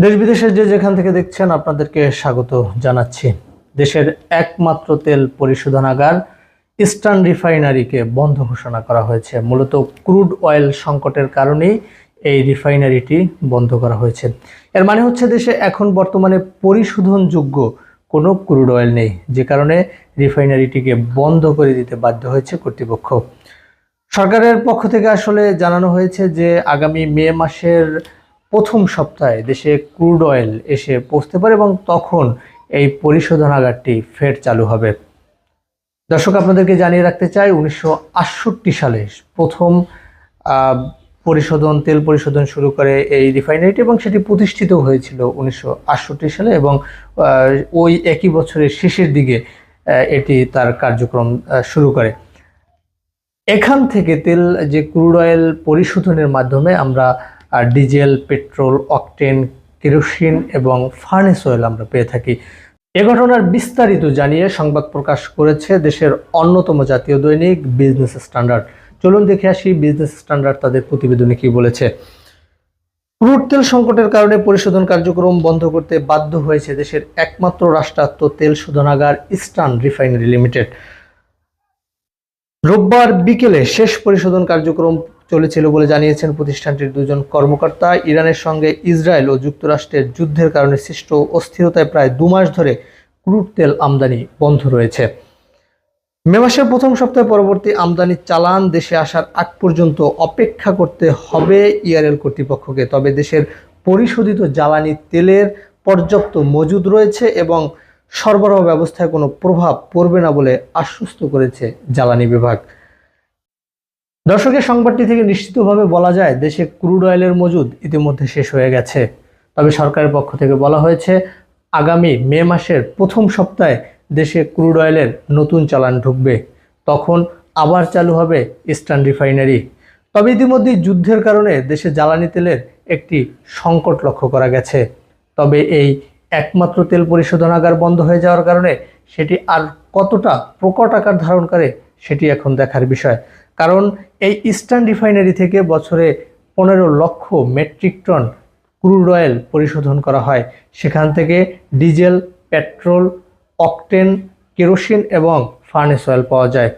দেশ বিদেশের যে যেখান থেকে দেখছেন আপনাদেরকে স্বাগত জানাচ্ছি। দেশের একমাত্র তেল পরিশোধনাগার ইস্টার্ন রিফাইনারিকে বন্ধ ঘোষণা করা হয়েছে। মূলত ক্রুড অয়েল সংকটের কারণেই এই রিফাইনারিটি বন্ধ করা হয়েছে। এর মানে হচ্ছে দেশে এখন বর্তমানে পরিশোধনযোগ্য কোনো ক্রুড অয়েল নেই, যে কারণে রিফাইনারিটিকে বন্ধ করে দিতে বাধ্য হয়েছে কর্তৃপক্ষ। সরকারের পক্ষ থেকে আসলে জানানো হয়েছে যে আগামী মে মাসের প্রথম সপ্তাহে দেশে ক্রুড অয়েল এসে পৌঁছতে পারে এবং তখন এই পরিশোধনাগারটি ফের চালু হবে। দর্শক, আপনাদেরকে জানিয়ে রাখতে চাই, 1968 সালে প্রথম তেল পরিশোধন শুরু করে এই রিফাইনারিটি এবং সেটি প্রতিষ্ঠিত হয়েছিল 1968 সালে এবং ওই একই বছরের শেষের দিকে এটি তার কার্যক্রম শুরু করে। এখান থেকে তেল যে ক্রুড অয়েল পরিশোধনের মাধ্যমে আমরা ডিজেল, পেট্রোল, অকটেন, কেরোসিন এবং ফার্নেস অয়েল আমরা পেয়ে থাকি। এ ঘটনার বিস্তারিত জানিয়ে সংবাদ প্রকাশ করেছে দেশের অন্যতম জাতীয় দৈনিক বিজনেস স্ট্যান্ডার্ড। চলুন দেখে আসি বিজনেস স্ট্যান্ডার্ড তাদের প্রতিবেদনে কি বলেছে। ক্রুড তেল সংকটের কারণে পরিশোধন কার্যক্রম বন্ধ করতে বাধ্য হয়েছে দেশের একমাত্র রাষ্ট্রায়ত্ত তেল শোধনাগার ইস্টার্ন রিফাইনারি লিমিটেড। রোববার বিকেলে শেষ পরিশোধন কার্যক্রম চলেছিল বলে জানিয়েছেন প্রতিষ্ঠানটির দুজন কর্মকর্তা। ইরানের সঙ্গে ইসরায়েল ও যুক্তরাষ্ট্রের যুদ্ধের কারণে সৃষ্ট অস্থিরতায় প্রায় 2 মাস ধরে ক্রুড তেল আমদানি বন্ধ রয়েছে। মে মাসের প্রথম সপ্তাহে পরবর্তী আমদানি চালান দেশে আসার আগ পর্যন্ত অপেক্ষা করতে হবে ইআরএল কর্তৃপক্ষকে। তবে দেশের পরিশোধিত জ্বালানি তেলের পর্যাপ্ত মজুদ রয়েছে এবং সরবরাহ ব্যবস্থায় কোনো প্রভাব পড়বে না বলে আশ্বস্ত করেছে জ্বালানি বিভাগ। দর্শকের সংবাদটি থেকে নিশ্চিতভাবে বলা যায় দেশে ক্রুড অয়েলের মজুদ ইতিমধ্যে শেষ হয়ে গেছে। তবে সরকারের পক্ষ থেকে বলা হয়েছে আগামী মে মাসের প্রথম সপ্তাহে দেশে ক্রুড অয়েলের নতুন চালান ঢুকবে, তখন আবার চালু হবে ইস্টার্ন রিফাইনারি। তবে ইতিমধ্যে যুদ্ধের কারণে দেশে জ্বালানি তেলের একটি সংকট লক্ষ্য করা গেছে। তবে এই একমাত্র তেল পরিশোধনাগার বন্ধ হয়ে যাওয়ার কারণে সেটি আর কতটা প্রকট আকার ধারণ করে সেটি এখন দেখার বিষয়। কারণ এই ইস্টার্ন রিফাইনারি থেকে বছরে 15 লক্ষ মেট্রিক টন ক্রুড অয়েল পরিশোধন করা হয়। সেখান থেকে ডিজেল, পেট্রোল, অকটেন, কেরোসিন এবং ফার্নেস অয়েল পাওয়া যায়।